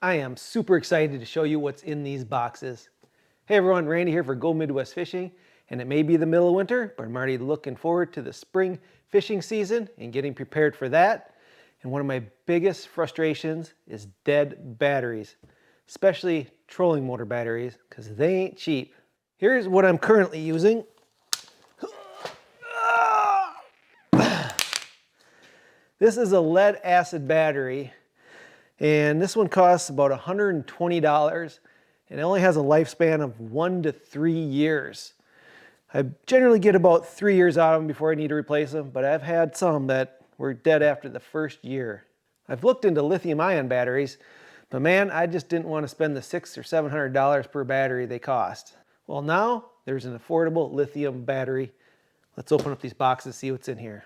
I am super excited to show you what's in these boxes. Hey everyone, Randy here for Go Midwest Fishing, and it may be the middle of winter, but I'm already looking forward to the spring fishing season and getting prepared for that. And one of my biggest frustrations is dead batteries, especially trolling motor batteries, because they ain't cheap. Here's what I'm currently using. This is a lead acid battery, and this one costs about $120, and it only has a lifespan of 1 to 3 years. I generally get about 3 years out of them before I need to replace them, but I've had some that were dead after the first year. I've looked into lithium ion batteries, but man, I just didn't want to spend the $600 or $700 per battery they cost. Well, now there's an affordable lithium battery. Let's open up these boxes and see what's in here.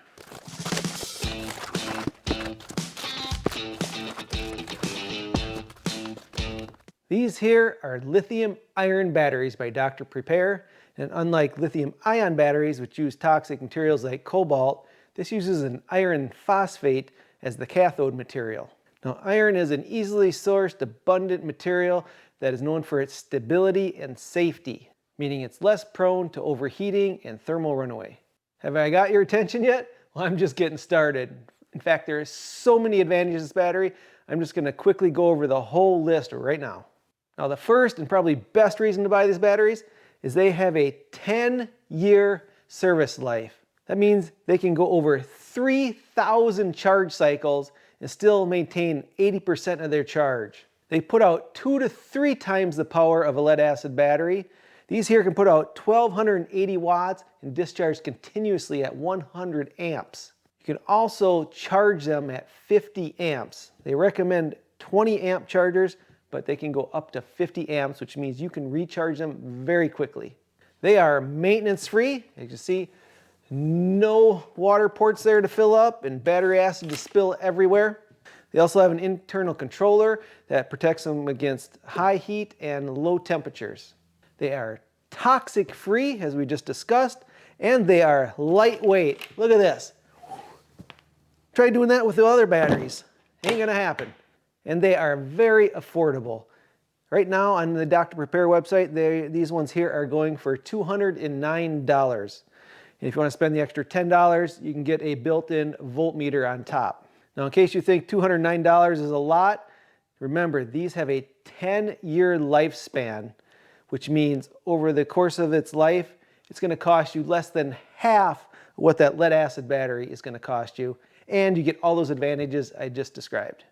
These here are lithium iron batteries by Dr. Prepare, and unlike lithium ion batteries which use toxic materials like cobalt, this uses an iron phosphate as the cathode material. Now, iron is an easily sourced, abundant material that is known for its stability and safety, meaning it's less prone to overheating and thermal runaway. Have I got your attention yet? Well, I'm just getting started. In fact, there are so many advantages to this battery, I'm just going to quickly go over the whole list right now. Now, the first and probably best reason to buy these batteries is they have a 10-year service life. That means they can go over 3,000 charge cycles and still maintain 80% of their charge. They put out 2 to 3 times the power of a lead acid battery. These here can put out 1,280 watts and discharge continuously at 100 amps. You can also charge them at 50 amps. They recommend 20 amp chargers, but they can go up to 50 amps, which means you can recharge them very quickly. They are maintenance free. As you see, no water ports there to fill up and battery acid to spill everywhere. They also have an internal controller that protects them against high heat and low temperatures. They are toxic free, as we just discussed, and they are lightweight. Look at this. Try doing that with the other batteries. Ain't gonna happen. And they are very affordable. Right now on the Dr. Prepare website, these ones here are going for $209. And if you want to spend the extra $10, you can get a built-in voltmeter on top. Now, in case you think $209 is a lot, remember these have a 10-year lifespan, which means over the course of its life, it's going to cost you less than half what that lead acid battery is going to cost you, and you get all those advantages I just described.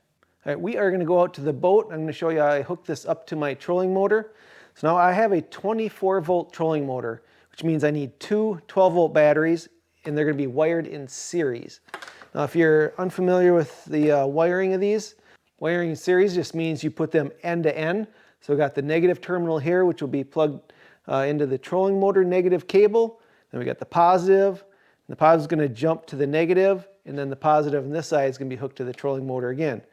All right, we are going to go out to the boat. I'm going to show you how I hook this up to my trolling motor. So now I have a 24-volt trolling motor, which means I need 2 12-volt batteries, and they're going to be wired in series. Now, if you're unfamiliar with the wiring of these, wiring in series just means you put them end to end. So we've got the negative terminal here, which will be plugged into the trolling motor negative cable. Then we got the positive. And the positive is going to jump to the negative, and then the positive on this side is going to be hooked to the trolling motor again.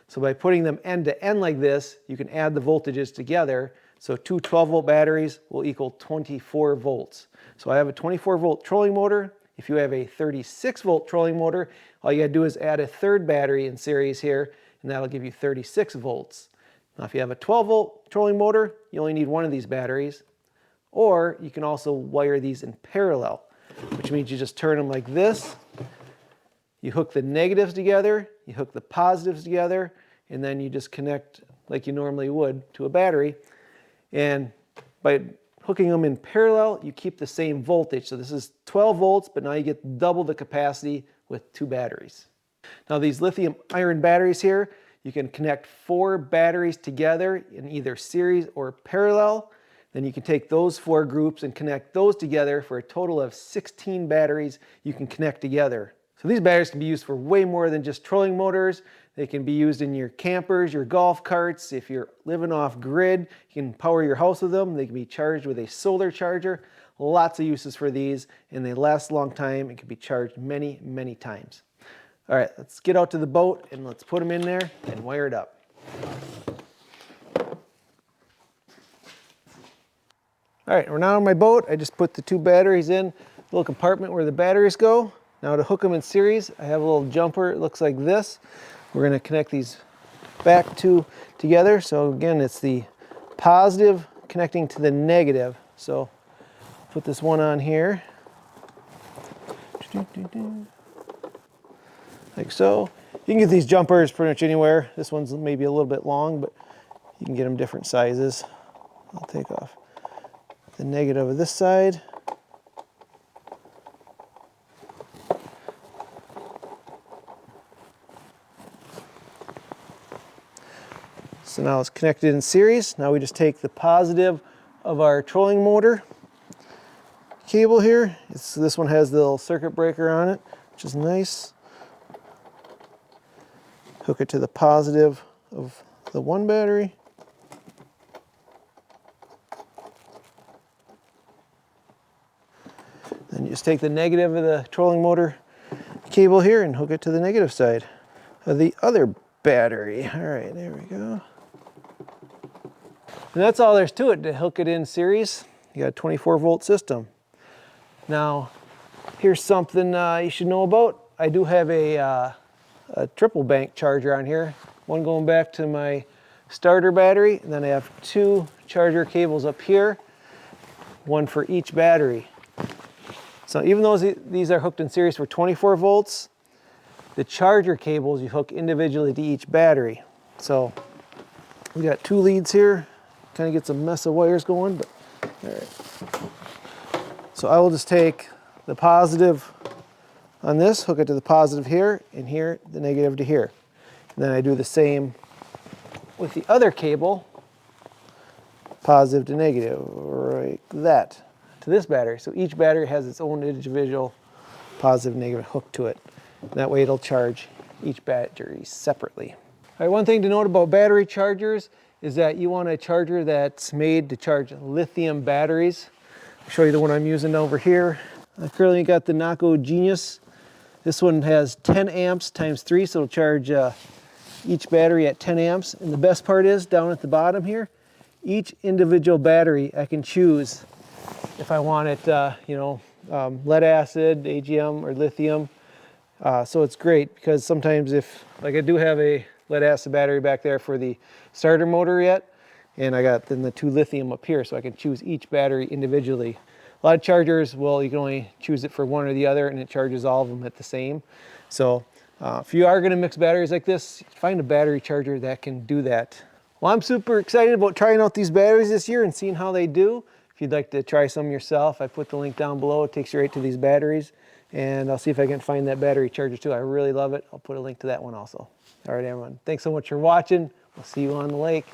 So by putting them end to end like this, you can add the voltages together. So 2 12-volt batteries will equal 24 volts. So I have a 24-volt trolling motor. If you have a 36-volt trolling motor, all you gotta do is add a third battery in series here, and that'll give you 36 volts. Now, if you have a 12-volt trolling motor, you only need one of these batteries. Or you can also wire these in parallel, which means you just turn them like this. You hook the negatives together, you hook the positives together, and then you just connect like you normally would to a battery. And by hooking them in parallel, you keep the same voltage. So this is 12 volts, but now you get double the capacity with 2 batteries. Now, these lithium iron batteries here, you can connect 4 batteries together in either series or parallel. Then you can take those 4 groups and connect those together for a total of 16 batteries you can connect together. So these batteries can be used for way more than just trolling motors. They can be used in your campers, your golf carts. If you're living off grid, you can power your house with them. They can be charged with a solar charger. Lots of uses for these, and they last a long time and can be charged many, many times. All right, let's get out to the boat and let's put them in there and wire it up. All right, we're now on my boat. I just put the 2 batteries in the little compartment where the batteries go. Now, to hook them in series, I have a little jumper. It looks like this. We're going to connect these back two together. So again, it's the positive connecting to the negative. So put this one on here, like so. You can get these jumpers pretty much anywhere. This one's maybe a little bit long, but you can get them different sizes. I'll take off the negative of this side. So now it's connected in series. Now we just take the positive of our trolling motor cable here. This one has the little circuit breaker on it, which is nice. Hook it to the positive of the one battery. Then you just take the negative of the trolling motor cable here and hook it to the negative side of the other battery. All right, there we go. And that's all there's to it to hook it in series. You got a 24-volt system. Now, here's something you should know about. I do have a triple bank charger on here. One going back to my starter battery, and then I have two charger cables up here, one for each battery. So even though these are hooked in series for 24 volts, the charger cables you hook individually to each battery. So we got two leads here. Kind of gets a mess of wires going, but all right. So I will just take the positive on this, hook it to the positive here, and here, the negative to here. And then I do the same with the other cable, positive to negative, like that, to this battery. So each battery has its own individual positive and negative hook to it. And that way it'll charge each battery separately. All right, one thing to note about battery chargers is that you want a charger that's made to charge lithium batteries. I'll show you the one I'm using over here. I currently got the Naco Genius. This one has 10 amps times 3, so it'll charge each battery at 10 amps. And the best part is, down at the bottom here, each individual battery I can choose if I want it, lead acid, AGM, or lithium. So it's great because sometimes like I do have a lead acid battery back there for the starter motor yet, and I got then the two lithium up here, so I can choose each battery individually. A lot of chargers, well, you can only choose it for one or the other, and it charges all of them at the same. So if you are going to mix batteries like this, find a battery charger that can do that. Well, I'm super excited about trying out these batteries this year and seeing how they do. If you'd like to try some yourself, I put the link down below. It takes you right to these batteries, and I'll see if I can find that battery charger too. I really love it. I'll put a link to that one also. All right, everyone. Thanks so much for watching. We'll see you on the lake.